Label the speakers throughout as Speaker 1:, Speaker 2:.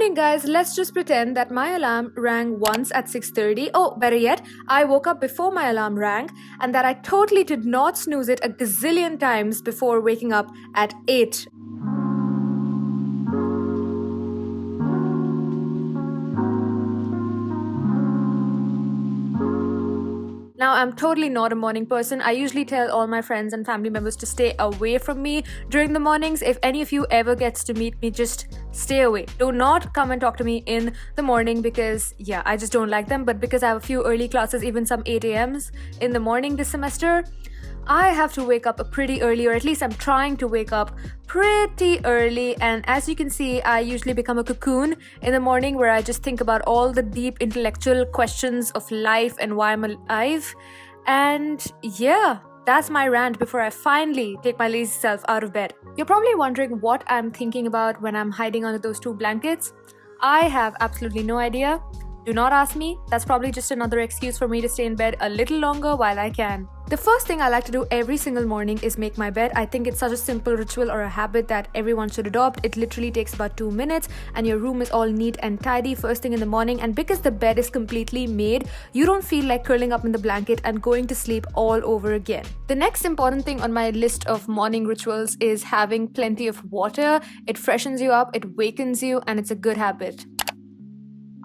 Speaker 1: morning, guys. Let's just pretend that my alarm rang once at 6:30. Oh, better yet, I woke up before my alarm rang and that I totally did not snooze it a gazillion times before waking up at 8. Now, I'm totally not a morning person. I usually tell all my friends and family members to stay away from me during the mornings. If any of you ever gets to meet me, just stay away. Do not come and talk to me in the morning because, yeah, I just don't like them. But because I have a few early classes, even some 8 a.m.s in the morning this semester, I have to wake up pretty early, or at least I'm trying to wake up pretty early. And as you can see, I usually become a cocoon in the morning where I just think about all the deep intellectual questions of life and why I'm alive. And yeah, that's my rant before I finally take my lazy self out of bed. You're probably wondering what I'm thinking about when I'm hiding under those two blankets. I have absolutely no idea. Do not ask me. That's probably just another excuse for me to stay in bed a little longer while I can. The first thing I like to do every single morning is make my bed. I think it's such a simple ritual or a habit that everyone should adopt. It literally takes about 2 minutes and your room is all neat and tidy first thing in the morning, and because the bed is completely made, you don't feel like curling up in the blanket and going to sleep all over again. The next important thing on my list of morning rituals is having plenty of water. It freshens you up, it wakens you, and it's a good habit.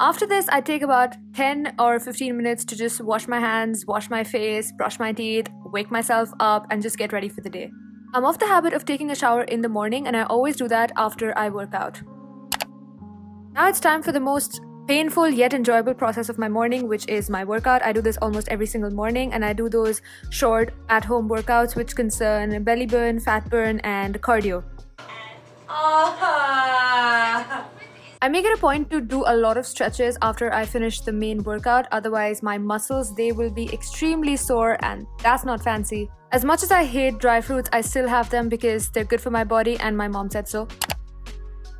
Speaker 1: After this, I take about 10 or 15 minutes to just wash my hands, wash my face, brush my teeth, wake myself up, and just get ready for the day. I'm of the habit of taking a shower in the morning, and I always do that after I work out. Now it's time for the most painful yet enjoyable process of my morning, which is my workout. I do this almost every single morning, and I do those short at-home workouts which concern belly burn, fat burn, and cardio. I make it a point to do a lot of stretches after I finish the main workout, otherwise my muscles, they will be extremely sore, and that's not fancy. As much as I hate dry fruits, I still have them because they're good for my body and my mom said so.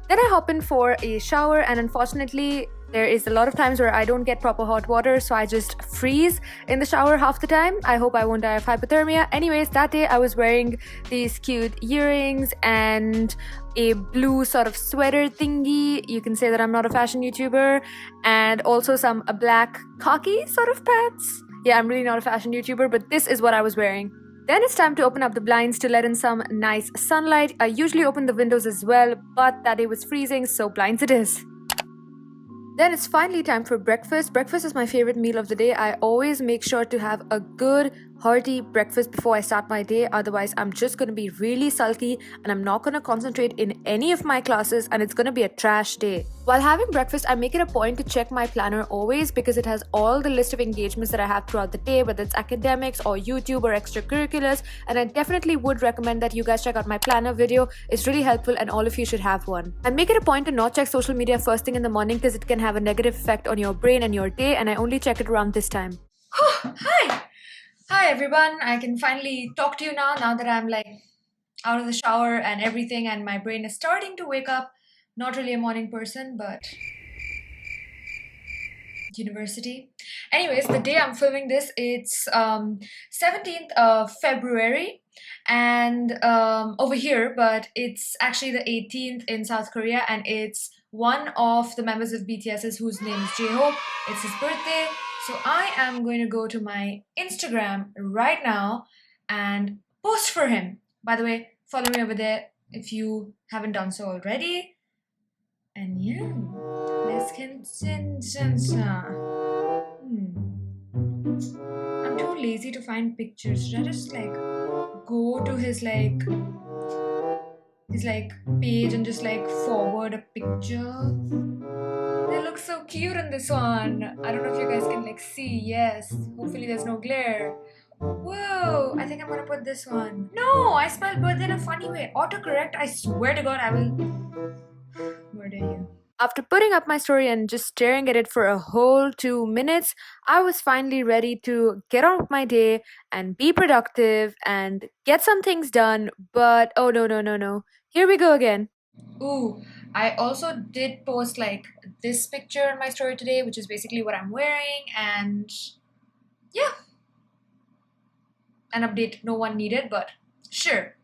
Speaker 1: Then I hop in for a shower, and unfortunately there is a lot of times where I don't get proper hot water, so I just freeze in the shower half the time. I hope I won't die of hypothermia. Anyways, that day I was wearing these cute earrings and a blue sort of sweater thingy. You can say that I'm not a fashion YouTuber. And also some black khaki sort of pants. Yeah, I'm really not a fashion YouTuber, but this is what I was wearing. Then it's time to open up the blinds to let in some nice sunlight. I usually open the windows as well, but that day was freezing, so blinds it is. Then it's finally time for breakfast. Breakfast is my favorite meal of the day. I always make sure to have a good, hearty breakfast before I start my day. Otherwise, I'm just going to be really sulky and I'm not going to concentrate in any of my classes, and it's going to be a trash day. While having breakfast, I make it a point to check my planner always because it has all the list of engagements that I have throughout the day, whether it's academics or YouTube or extracurriculars. And I definitely would recommend that you guys check out my planner video. It's really helpful and all of you should have one. I make it a point to not check social media first thing in the morning because it can have a negative effect on your brain and your day, and I only check it around this time. Hi! Hi everyone, I can finally talk to you now that I'm like out of the shower and everything and my brain is starting to wake up. Not really a morning person, but university. Anyways, the day I'm filming this, it's 17th of February and over here, but it's actually the 18th in South Korea, and it's one of the members of BTS's whose name is J-Hope. It's his birthday. So I am going to go to my Instagram right now and post for him. By the way, follow me over there if you haven't done so already. And yeah, let's continue. I'm too lazy to find pictures. Should I just like go to his page and just like forward a picture? They look so cute in this one. I don't know if you guys can like see. Yes, hopefully there's no glare. Whoa, I think I'm gonna put this one. No, I spelled birthday in a funny way. Autocorrect, I swear to God, I will murder you. After putting up my story and just staring at it for a whole 2 minutes, I was finally ready to get on with my day and be productive and get some things done. But oh no. Here we go again. Ooh, I also did post like this picture in my story today, which is basically what I'm wearing, and yeah, an update no one needed, but sure.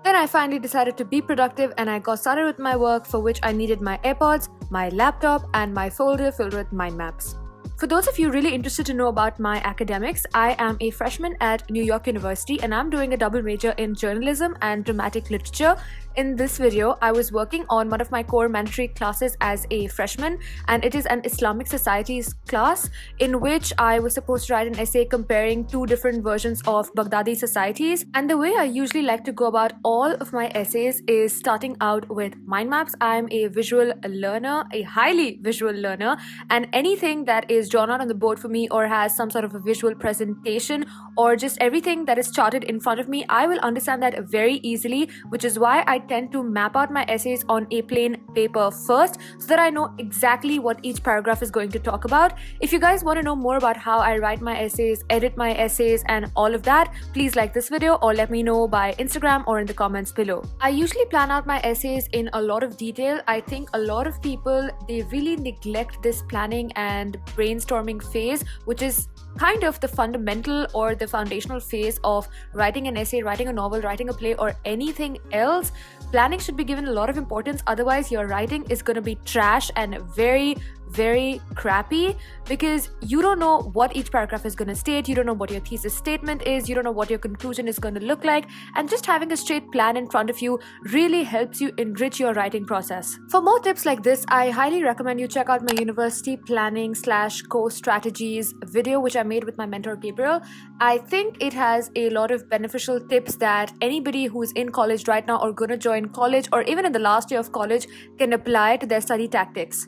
Speaker 1: Then I finally decided to be productive and I got started with my work, for which I needed my AirPods, my laptop, and my folder filled with mind maps. For those of you really interested to know about my academics, I am a freshman at New York University and I'm doing a double major in journalism and dramatic literature. In this video, I was working on one of my core mandatory classes as a freshman, and it is an Islamic Societies class in which I was supposed to write an essay comparing two different versions of Baghdadi societies. And the way I usually like to go about all of my essays is starting out with mind maps. I'm a visual learner, a highly visual learner, and anything that is drawn out on the board for me or has some sort of a visual presentation or just everything that is charted in front of me, I will understand that very easily, which is why I tend to map out my essays on a plain paper first so that I know exactly what each paragraph is going to talk about. If you guys want to know more about how I write my essays, edit my essays, and all of that, please like this video or let me know by Instagram or in the comments below. I usually plan out my essays in a lot of detail. I think a lot of people, they really neglect this planning and brainstorming phase, which is kind of the fundamental or the foundational phase of writing an essay, writing a novel, writing a play, or anything else. Planning should be given a lot of importance, otherwise your writing is going to be trash and very crappy, because you don't know what each paragraph is going to state, you don't know what your thesis statement is, you don't know what your conclusion is going to look like, and just having a straight plan in front of you really helps you enrich your writing process. For more tips like this, I highly recommend you check out my university planning / course strategies video, which I made with my mentor Gabriel. I think it has a lot of beneficial tips that anybody who's in college right now or going to join college or even in the last year of college can apply to their study tactics.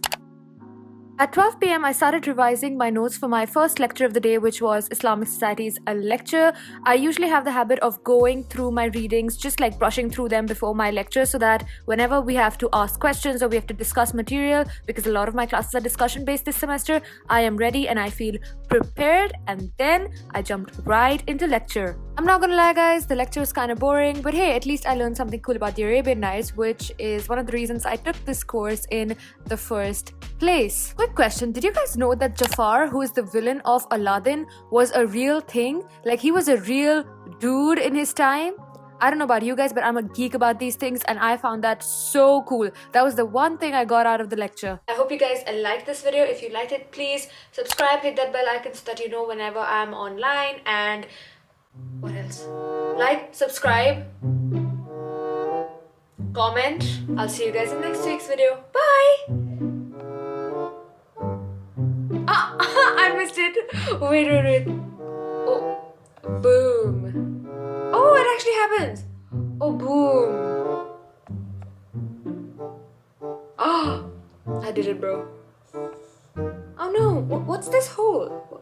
Speaker 1: At 12 p.m., I started revising my notes for my first lecture of the day, which was Islamic Societies, a lecture. I usually have the habit of going through my readings, just like brushing through them before my lecture, so that whenever we have to ask questions or we have to discuss material, because a lot of my classes are discussion based this semester, I am ready and I feel prepared, and then I jumped right into lecture. I'm not gonna lie guys, the lecture was kind of boring, but hey, at least I learned something cool about the Arabian Nights, which is one of the reasons I took this course in the first place. Quick question, did you guys know that Jafar, who is the villain of Aladdin, was a real thing? Like, he was a real dude in his time? I don't know about you guys, but I'm a geek about these things and I found that so cool. That was the one thing I got out of the lecture. I hope you guys liked this video. If you liked it, please subscribe, hit that bell icon so that you know whenever I'm online, and what else? Like, subscribe, comment. I'll see you guys in next week's video. Bye! Ah, I missed it. Wait. Oh, boom. Oh, it actually happens. Oh, boom. Oh, I did it, bro. Oh no, what's this hole?